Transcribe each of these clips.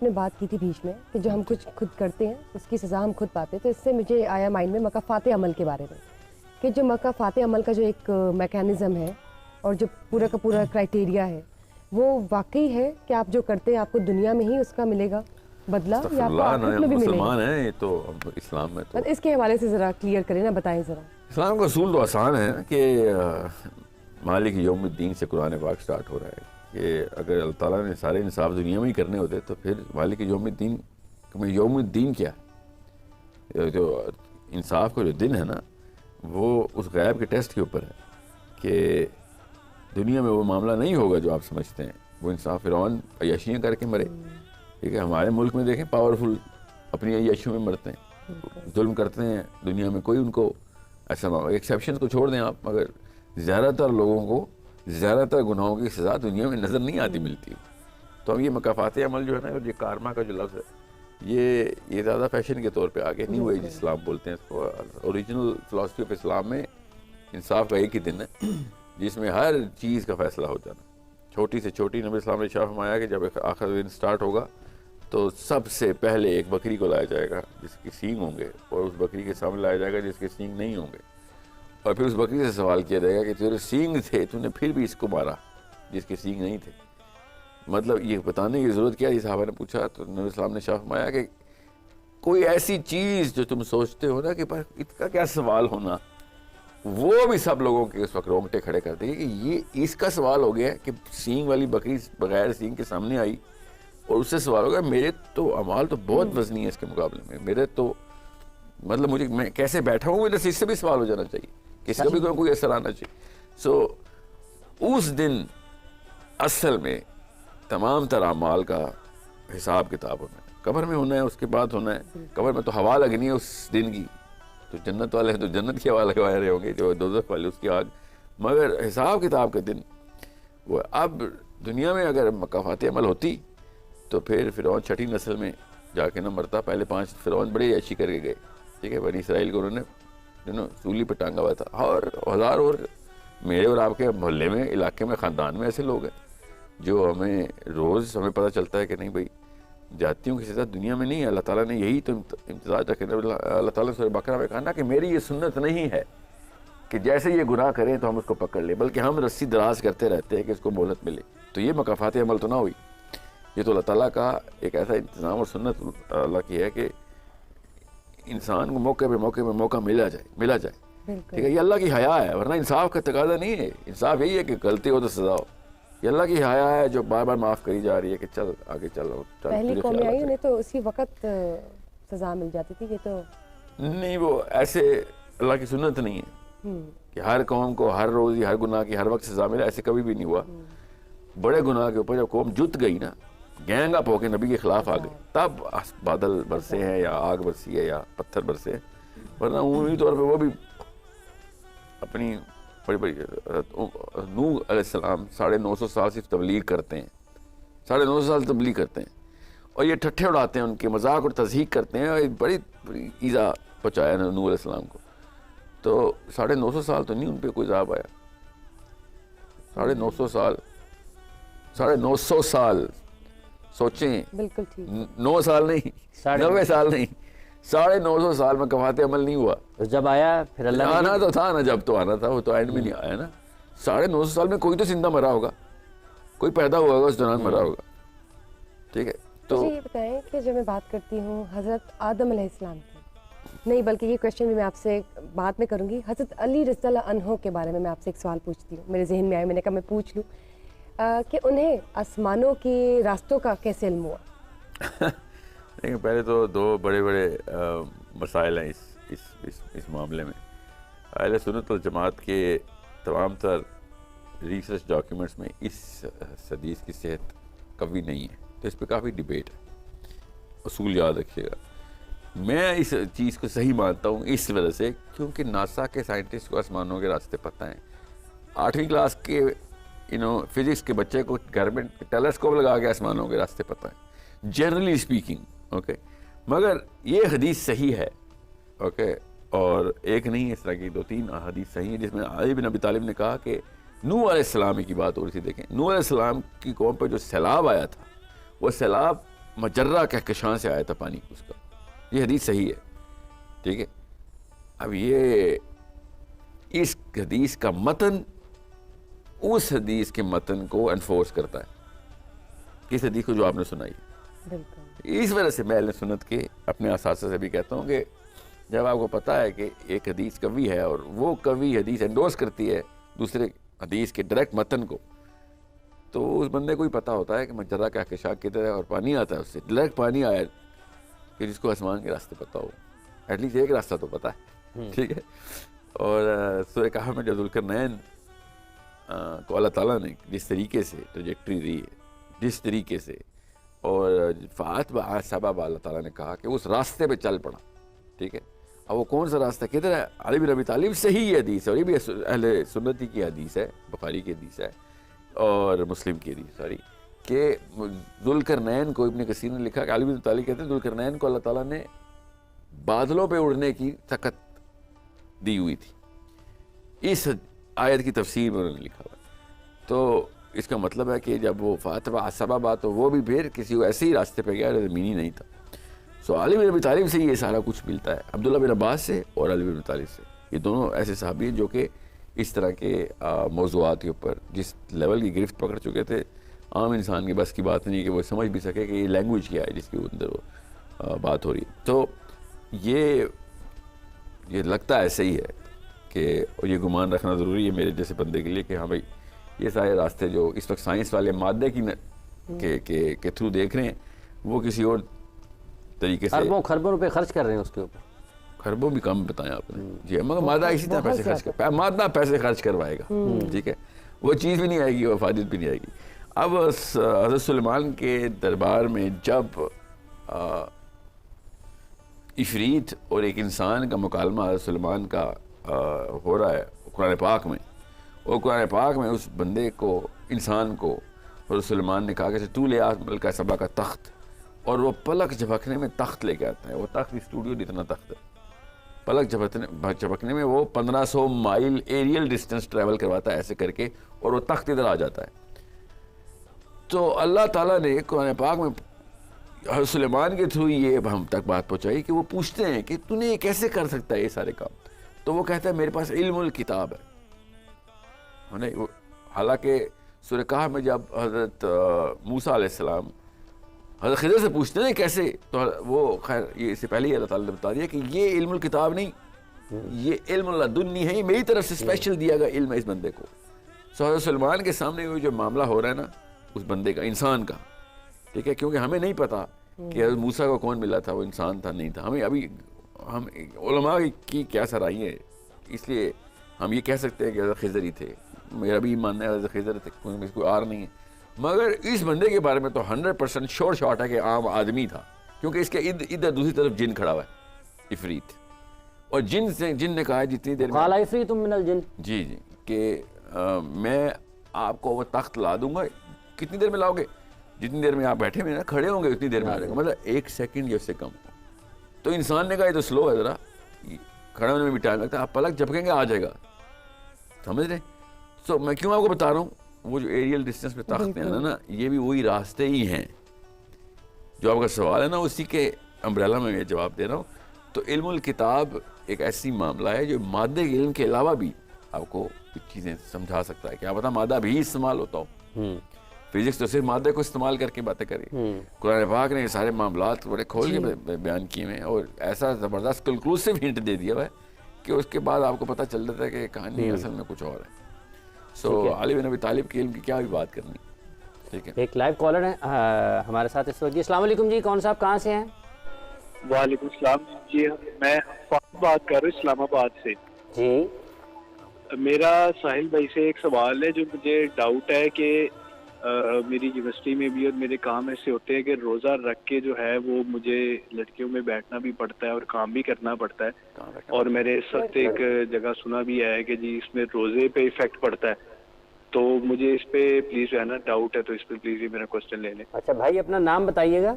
آپ نے بات کی تھی بیچ میں کہ جو ہم کچھ خود کرتے ہیں اس کی سزا ہم خود پاتے ہیں، تو اس سے مجھے آیا مائنڈ میں مکافات عمل کے بارے میں، کہ جو مکافات عمل کا جو ایک میکینزم ہے اور جو پورا کا پورا کرائٹیریا ہے وہ واقعی ہے کہ آپ جو کرتے ہیں آپ کو دنیا میں ہی اس کا ملے گا بدلہ یا آپ کو آخرت میں بھی ملے گا؟ مسلمان ہیں یہ تو اسلام میں تو اس کے حوالے سے ذرا کلیئر کریں نا، بتائیں ذرا۔ اسلام کا اصول تو آسان ہے کہ مالک یوم الدین سے قرآن پاک سٹارٹ ہو رہا ہے کہ اگر اللہ تعالیٰ نے سارے انصاف دنیا میں ہی کرنے ہوتے تو پھر مالک یوم الدین یوم الدین کیا ہے؟ جو انصاف کا جو دن ہے نا وہ اس غیب کے ٹیسٹ کے اوپر ہے کہ دنیا میں وہ معاملہ نہیں ہوگا جو آپ سمجھتے ہیں۔ وہ انصاف فرعون عیاشیاں کر کے مرے، ٹھیک ہے، ہمارے ملک میں دیکھیں پاورفل اپنی عیاشیوں میں مرتے ہیں، ظلم کرتے ہیں دنیا میں، کوئی ان کو ایسا ایکسیپشن کو چھوڑ دیں آپ، مگر زیادہ تر لوگوں کو زیادہ تر گناہوں کی سزا دنیا میں نظر نہیں آتی ملتی۔ تو اب یہ مکافات عمل جو ہے نا، یہ کارما کا جو لفظ ہے یہ زیادہ فیشن کے طور پہ آگے نیو ایج اسلام بولتے ہیں اس کو۔ اوریجنل فلاسفی آف اسلام میں انصاف کا ایک ہی دن ہے جس میں ہر چیز کا فیصلہ ہو جانا، چھوٹی سے چھوٹی۔ نبی اسلام نے ارشاد فرمایا کہ جب آخر دن سٹارٹ ہوگا تو سب سے پہلے ایک بکری کو لایا جائے گا جس کی سینگ ہوں گے، اور اس بکری کے سامنے لایا جائے گا جس کے سینگ نہیں ہوں گے، اور پھر اس بکری سے سوال کیا جائے گا کہ تیرے سینگ تھے تو نے پھر بھی اس کو مارا جس کے سینگ نہیں تھے۔ مطلب یہ بتانے کی ضرورت کیا ہے؟ صحابہ نے پوچھا تو نبی اسلام نے ارشاد فرمایا کہ کوئی ایسی چیز جو تم سوچتے ہو نا کہ اس کا کیا سوال ہونا، وہ بھی سب لوگوں کے اس وقت رونگٹے کھڑے کر دیں گے کہ یہ اس کا سوال ہو گیا کہ سینگ والی بکری بغیر سینگ کے سامنے آئی، اور اس سے سوال ہوگا میرے تو اعمال تو بہت وزنی ہے اس کے مقابلے میں، میرے تو مطلب میں کیسے بیٹھا ہوں، میرے اس سے بھی سوال ہو جانا چاہیے، کسی کا بھی کوئی اثر آنا چاہیے۔ سو اس دن اصل میں تمام تر اعمال کا حساب کتاب ہونا ہے، قبر میں ہونا ہے، اس کے بعد ہونا ہے۔ قبر میں تو ہوا لگنی ہے اس دن کی، تو جنت والے تو جنت کی ہوا لگوائے رہے ہوں گے، جو دوزخ والے اس کی آگ، مگر حساب کتاب کا دن وہ۔ اب دنیا میں اگر مکافات عمل ہوتی تو پھر فرعون چھٹی نسل میں جا کے نہ مرتا، پہلے 5 فرعون بڑے عیاشی کر کے گئے، ٹھیک ہے، بنی اسرائیل کو انہوں نے سولی پہ ٹانگا ہوا تھا، اور ہزار اور میرے اور آپ کے محلے میں، علاقے میں، خاندان میں ایسے لوگ ہیں جو ہمیں روز پتہ چلتا ہے کہ نہیں بھائی جاتیوں کی سزا دنیا میں نہیں ہے۔ اللہ تعالیٰ نے یہی تو امتزاج رکھے، اللہ تعالیٰ نے سورہ بقرہ میں کہا نا کہ میری یہ سنت نہیں ہے کہ جیسے یہ گناہ کریں تو ہم اس کو پکڑ لیں، بلکہ ہم رسی دراز کرتے رہتے ہیں کہ اس کو مہلت ملے۔ تو یہ مکافات عمل تو نہ ہوئی، یہ تو اللہ تعالیٰ کا ایک ایسا انتظام اور سنت اللہ کی ہے کہ انسان کو موقع پہ موقع ملا جائے، ٹھیک ہے۔ یہ اللہ کی حیا ہے، ورنہ انصاف کا تقاضا نہیں ہے۔ انصاف یہی ہے کہ غلطی ہو تو سزا ہو، یہ اللہ کی حیا ہے جو بار بار معاف کری جا رہی ہے کہ چل آگے چلو۔ پہلی قومیں آئی انہیں تو اسی وقت سزا مل جاتی تھی، یہ تو نہیں، وہ ایسے اللہ کی سنت نہیں ہے کہ ہر قوم کو ہر روز ہر گناہ کی ہر وقت سزا ملے، ایسے کبھی بھی نہیں ہوا۔ بڑے گناہ کے اوپر جب قوم جت گئی نا، گینگ اپ ہو کے نبی کے خلاف آ گئے، تب بادل برسے ہیں یا آگ برسی ہے یا پتھر برسے ہیں، ورنہ عمومی طور پہ وہ بھی اپنی بڑی نوح علیہ السلام 950 سال صرف تبلیغ کرتے ہیں، 950 سال تبلیغ کرتے ہیں، اور یہ ٹھٹھے اڑاتے ہیں، ان کے مذاق اور تضحیق کرتے ہیں، اور بڑی ایذا پہنچایا نوح علیہ السلام کو۔ تو 950 سال تو نہیں ان پہ کوئی عذاب آیا، 950 سال سوچیں، بالکل ٹھیک، 9 سال نہیں، 90 سال نہیں، 950 سال میں کفایت عمل نہیں ہوا۔ جب آیا پھر اللہ نے آنا تو تھا نا، جب تو آنا تھا، وہ تو اینڈ میں نہیں آیا نا۔ 950 سال میں کوئی تو زندہ مرا ہوگا، کوئی پیدا ہوا ہوگا، اس دوران مرا ہوگا، ٹھیک ہے۔ تو یہ بتائیں کہ جب میں بات کرتی ہوں حضرت آدم علیہ السلام کی، نہیں بلکہ یہ کویشچن بھی میں آپ سے بعد میں کروں گی، حضرت علی رضی اللہ عنہ کے بارے میں آپ سے ایک سوال پوچھتی ہوں، میرے ذہن میں آیا، میں نے کہا میں پوچھ لوں کہ انہیں آسمانوں کے راستوں کا کیسے علم ہوا؟ دیکھیں، پہلے تو 2 بڑے مسائل ہیں اس معاملے میں۔ اہل سنت والجماعت کے تمام تر ریسرچ ڈاکیومنٹس میں اس حدیث کی صحت قوی نہیں ہے، تو اس پہ کافی ڈیبیٹ ہے۔ اصول یاد رکھیے گا، میں اس چیز کو صحیح مانتا ہوں اس وجہ سے کیونکہ ناسا کے سائنٹسٹ کو آسمانوں کے راستے پتہ ہیں۔ 8ویں کلاس کے فزکس کے بچے کو گھر میں ٹیلیسکوپ لگا کے آسمانوں کے راستے پتہ ہیں، جنرلی اسپیکنگ، اوکے۔ مگر یہ حدیث صحیح ہے، اوکے، اور ایک نہیں، اس طرح کی 2-3 حدیث صحیح ہیں جس میں علی بن ابی طالب نے کہا کہ نوح علیہ السلام کی بات ہو رہی تھی۔ دیکھیں، نوح علیہ السلام کی قوم پہ جو سیلاب آیا تھا، وہ سیلاب مجرہ کہکشاں سے آیا تھا پانی اس کا. یہ حدیث صحیح ہے, ٹھیک ہے. اب یہ اس حدیث کا متن اس حدیث کے متن کو انفورس کرتا ہے, کس حدیث کو جو آپ نے سنائی. اس وجہ سے میں اہل سنت کے اپنے اساتذہ سے بھی کہتا ہوں کہ جب آپ کو پتہ ہے کہ ایک حدیث قوی ہے اور وہ قوی حدیث انڈورس کرتی ہے دوسرے حدیث کے ڈائریکٹ متن کو, تو اس بندے کو ہی پتہ ہوتا ہے کہ مجرہ کا کہکشاں کدھر ہے اور پانی آتا ہے اس سے, ڈائریکٹ پانی آیا کہ جس کو آسمان کے راستے پتہ ہو, ایٹ لیسٹ ایک راستہ تو پتہ ہے, ٹھیک ہے. اور سورہ کہف میں جو ذوالقرنین کو اللہ تعالیٰ نے جس طریقے سے ٹریجیکٹری دی ہے, جس طریقے سے, اور فَأَتْبَعَ سَبَبًا اللہ تعالیٰ نے کہا کہ اس راستے پہ چل پڑا, ٹھیک ہے. اب وہ کون سا راستہ کدھر ہے؟ علی بن ابی طالب سے ہی یہ حدیث ہے, اور یہ بھی اہل سنتی کی حدیث ہے, بخاری کی حدیث ہے اور مسلم کی حدیث, سوری, کہ ذوالقرنین کو ابن کثیر نے لکھا کہ علی بن ابی طالب کہتے ہیں ذوالقرنین کو اللہ تعالیٰ نے بادلوں پہ اڑنے کی طاقت دی ہوئی تھی. اس آیت کی تفسیر میں انہوں نے لکھا ہوا. تو اس کا مطلب ہے کہ جب وہ فاتبع سببا تو وہ بھی پھر کسی ایسے ہی راستے پہ گیا جو زمینی نہیں تھا. سو علی بن ابی طالب سے یہ سارا کچھ ملتا ہے, عبداللہ بن عباس سے اور علی بن ابی طالب سے. یہ دونوں ایسے صحابی ہیں جو کہ اس طرح کے موضوعات کے اوپر جس لیول کی گرفت پکڑ چکے تھے, عام انسان کی بس کی بات نہیں کہ وہ سمجھ بھی سکے کہ یہ لینگویج کیا ہے جس کے اندر وہ بات ہو رہی ہے. تو یہ لگتا ایسے ہی ہے کہ یہ گمان رکھنا ضروری ہے میرے جیسے بندے کے لیے کہ ہاں بھائی یہ سارے راستے جو اس وقت سائنس والے مادے کے تھرو دیکھ رہے ہیں وہ کسی اور طریقے سے خربوں روپے خرچ کر رہے ہیں اس کے اوپر. خربوں بھی کم بتایا آپ نے جی, مگر مادہ اسی طرح پیسے خرچ کر مادہ پیسے خرچ کروائے گا, ٹھیک ہے, وہ چیز بھی نہیں آئے گی, وہ فائدت بھی نہیں آئے گی. اب حضرت سلیمان کے دربار میں جب عفریت اور ایک انسان کا مکالمہ حضرت سلیمان کا ہو رہا ہے قرآن پاک میں, اور قرآن پاک میں اس بندے کو, انسان کو حضرت سلیمان نے کہا کہ تو لے آ ملکہ سبا کا تخت, اور وہ پلک جھپکنے میں تخت لے کے آتا ہے. وہ تخت اسٹوڈیو جتنا تخت ہے, پلک جھپکنے میں وہ 1500 مائل ایریل ڈسٹینس ٹریول کرواتا ہے ایسے کر کے, اور وہ تخت ادھر آ جاتا ہے. تو اللہ تعالیٰ نے قرآن پاک میں حضرت سلیمان کے تھرو یہ ہم تک بات پہنچائی کہ وہ پوچھتے ہیں کہ تو نے یہ کیسے کر سکتا ہے یہ سارے کام. تو وہ کہتا ہے میرے پاس علم الکتاب ہے. حالانکہ سورہ کہف میں جب حضرت موسیٰ علیہ السلام حضرت خضر سے پوچھتے ہیں کیسے, تو وہ خیر یہ اس سے پہلے ہی اللہ تعالیٰ نے بتا دیا کہ یہ علم الکتاب نہیں, یہ علم لدنی ہے, یہ میری طرف سے اسپیشل دیا گیا علم ہے اس بندے کو. سو حضرت سلمان کے سامنے جو معاملہ ہو رہا ہے نا اس بندے کا, انسان کا, ٹھیک ہے, کیونکہ ہمیں نہیں پتا کہ حضرت موسیٰ کو کون ملا تھا, وہ انسان تھا نہیں تھا. ہمیں ابھی ہم علماء کی کیا سرائی ہے, اس لیے ہم یہ کہہ سکتے ہیں کہ حضرت خضر ہی تھے. میرا بھی ماننا ہے حضرت خضر تھے, کوئی آر نہیں ہے, مگر اس بندے کے بارے میں تو 100% شور شاٹ ہے کہ عام آدمی تھا, کیونکہ اس کے ادھر دوسری طرف جن کھڑا ہوا ہے, عفریت. اور جن نے کہا ہے جتنی دیر قال عفریت من الجن, جی کہ میں آپ کو وہ تخت لا دوں گا. کتنی دیر میں لاؤ گے؟ جتنی دیر میں آپ بیٹھے ہوئے نا کھڑے ہوں گے اتنی دیر میں آ جائے گا, مطلب 1 سیکنڈ یا اس سے کم. تو انسان نے کہا یہ تو سلو ہے, ذرا کھڑے ہونے میں بھی ٹائم لگتا ہے, آپ پلک جھپکیں گے آ جائے گا, سمجھ رہے. سو میں کیوں آپ کو بتا رہا ہوں, وہ جو ایریل ڈسٹینس پہ تخت ہیں نا یہ بھی وہی راستے ہی ہیں. جو آپ کا سوال ہے نا اسی کے امبریلا میں یہ جواب دے رہا ہوں. تو علم الکتاب ایک ایسی معاملہ ہے جو مادے کے علم کے علاوہ بھی آپ کو کچھ چیزیں سمجھا سکتا ہے. کیا پتا مادہ بھی استعمال ہوتا ہو, فزکس تو صرف مادے کو استعمال کر کے باتیں کری. قرآن پاک نے یہ سارے معاملات بڑے کھول کے بیان کیے ہیں, اور ایسا زبردست کنکلوسیو ہنٹ دے دیا ہوا ہے کہ اس کے بعد آپ کو پتہ چل جاتا ہے کہ کہانی اصل میں کچھ اور ہے. سو علی بن ابی طالب کے علم کی کیا بھی بات کرنی, ٹھیک ہے. ایک لائیو کالر ہے ہمارے ساتھ اس وقت. جی السلام علیکم جی, کون صاحب کہاں سے ہیں؟ وعلیکم السلام جی, میں بات کر رہا ہوں اسلام آباد سے. جی میرا ساحل بھائی سے ایک سوال ہے جو مجھے ڈاؤٹ ہے کہ میری یونیورسٹی میں بھی اور میرے کام ایسے ہوتے ہیں کہ روزہ رکھ کے جو ہے وہ مجھے لڑکیوں میں بیٹھنا بھی پڑتا ہے اور کام بھی کرنا پڑتا ہے, اور میرے ساتھ ایک جگہ سنا بھی ہے کہ جی اس میں روزے پہ ایفیکٹ پڑتا ہے. تو مجھے اس پہ پلیز جو ہے نا ڈاؤٹ ہے, تو اس پہ پلیز یہ میرا کوشچن لے لیں. اچھا بھائی اپنا نام بتائیے گا.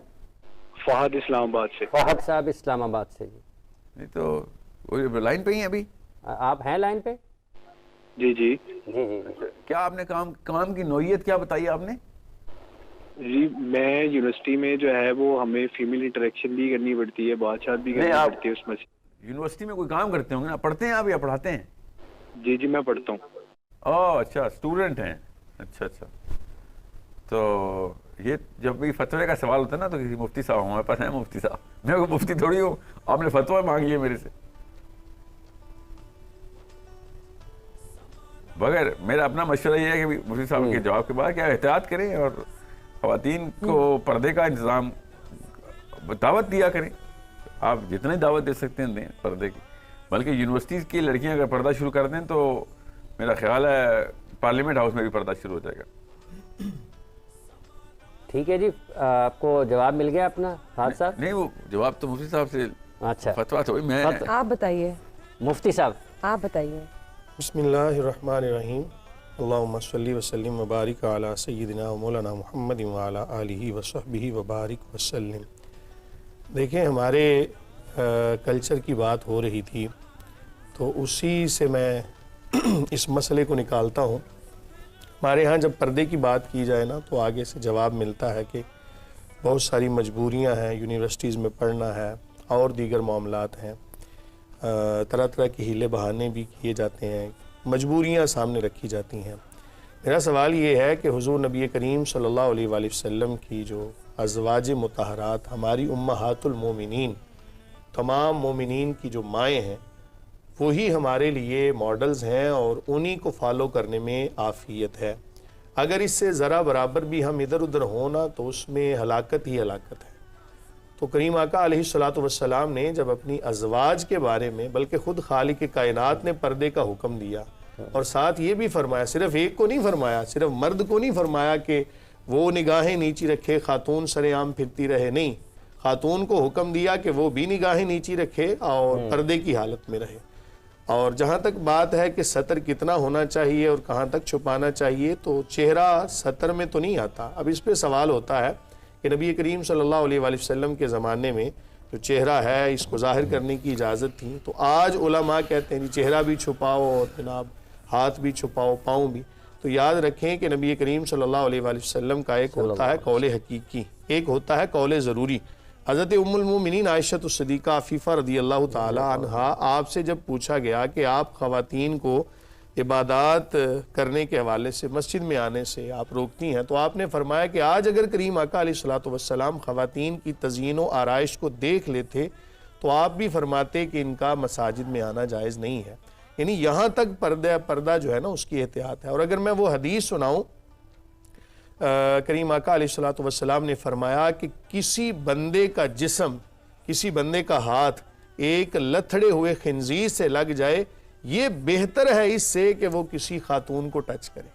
فہد اسلام آباد سے. فہد صاحب اسلام آباد سے. جی نہیں تو وہ لائن پہ ہی ہیں ابھی, آپ ہیں لائن پہ؟ جی جی جی جی. کیا آپ نے کام کی نوعیت کیا بتائی آپ نے؟ جی میں یونیورسٹی میں جو ہے وہ ہمیں فیمیل انٹریکشن بھی کرنی پڑتی ہے، بات چات بھی کرنی پڑتی ہے اس میں سے۔ یونیورسٹی میں کوئی کام کرتے ہوں گے نا، پڑھتے ہیں آپ یا پڑھاتے ہیں؟ جی جی میں پڑھتا ہوں۔ اوہ اچھا، اسٹوڈنٹ ہیں، اچھا اچھا۔ تو یہ جب بھی فتوے کا سوال ہوتا ہے نا تو کسی مفتی صاحب ہمارے پاس ہیں، مفتی صاحب، میں کوئی مفتی تھوڑی ہوں، آپ نے فتویٰ مانگ لیے میرے سے۔ بغیر میرا اپنا مشورہ یہ ہے کہ مفتی صاحب کے جواب کے بعد کیا احتیاط کریں اور خواتین کو پردے کا انتظام دعوت دیا کریں۔ آپ جتنے دعوت دے سکتے ہیں دیں پردے کی، بلکہ یونیورسٹیز کی لڑکیاں اگر پردہ شروع کر دیں تو میرا خیال ہے پارلیمنٹ ہاؤس میں بھی پردہ شروع ہو جائے گا۔ ٹھیک ہے جی، آپ کو جواب مل گیا اپنا فہد صاحب؟ نہیں، وہ جواب تو مفتی صاحب سے اچھا، فتویٰ تو میں آپ بتائیے، مفتی صاحب آپ بتائیے۔ بسم اللہ الرحمن الرحیم، اللہم صلی وسلم وبارک علی سیدنا و مولانا محمد وعلی آلہ وصحبہ وبارک وسلم۔ دیکھیں، ہمارے کلچر کی بات ہو رہی تھی تو اسی سے میں اس مسئلے کو نکالتا ہوں۔ ہمارے ہاں جب پردے کی بات کی جائے نا تو آگے سے جواب ملتا ہے کہ بہت ساری مجبوریاں ہیں، یونیورسٹیز میں پڑھنا ہے اور دیگر معاملات ہیں، طرح طرح کے ہیلے بہانے بھی کیے جاتے ہیں، مجبوریاں سامنے رکھی جاتی ہیں۔ میرا سوال یہ ہے کہ حضور نبی کریم صلی اللہ علیہ وآلہ وسلم کی جو ازواج مطہرات، ہماری امہات المومنین، تمام مومنین کی جو مائیں ہیں، وہی ہمارے لیے ماڈلز ہیں اور انہی کو فالو کرنے میں عافیت ہے۔ اگر اس سے ذرا برابر بھی ہم ادھر ادھر ہونا تو اس میں ہلاکت ہی ہلاکت ہے۔ تو کریم آقا علیہ السلام نے جب اپنی ازواج کے بارے میں، بلکہ خود خالق کائنات نے پردے کا حکم دیا اور ساتھ یہ بھی فرمایا، صرف ایک کو نہیں فرمایا، صرف مرد کو نہیں فرمایا کہ وہ نگاہیں نیچی رکھے، خاتون سر عام پھرتی رہے، نہیں، خاتون کو حکم دیا کہ وہ بھی نگاہیں نیچی رکھے اور پردے کی حالت میں رہے۔ اور جہاں تک بات ہے کہ سطر کتنا ہونا چاہیے اور کہاں تک چھپانا چاہیے، تو چہرہ سطر میں تو نہیں آتا۔ اب اس پہ سوال ہوتا ہے کہ نبی کریم صلی اللہ علیہ وآلہ وسلم کے زمانے میں جو چہرہ ہے اس کو ظاہر کرنے کی اجازت تھی، تو آج علماء کہتے ہیں چہرہ بھی چھپاؤ اور جناب ہاتھ بھی چھپاؤ، پاؤں بھی۔ تو یاد رکھیں کہ نبی کریم صلی اللہ علیہ وآلہ وسلم کا ایک ہوتا ہے قول حقیقی، ایک ہوتا ہے قول ضروری۔ حضرت ام المومنین عائشہ الصدیقہ عفیفہ رضی اللہ تعالی عنہا، آپ سے جب پوچھا گیا کہ آپ خواتین کو عبادات کرنے کے حوالے سے مسجد میں آنے سے آپ روکتی ہیں، تو آپ نے فرمایا کہ آج اگر کریم آقا علیہ السلام خواتین کی تزئین و آرائش کو دیکھ لیتے تو آپ بھی فرماتے کہ ان کا مساجد میں آنا جائز نہیں ہے۔ یعنی یہاں تک پردہ جو ہے نا اس کی احتیاط ہے۔ اور اگر میں وہ حدیث سناؤں، کریم آقا علیہ السلام نے فرمایا کہ کسی بندے کا جسم، کسی بندے کا ہاتھ ایک لتھڑے ہوئے خنزیر سے لگ جائے، یہ بہتر ہے اس سے کہ وہ کسی خاتون کو ٹچ کرے۔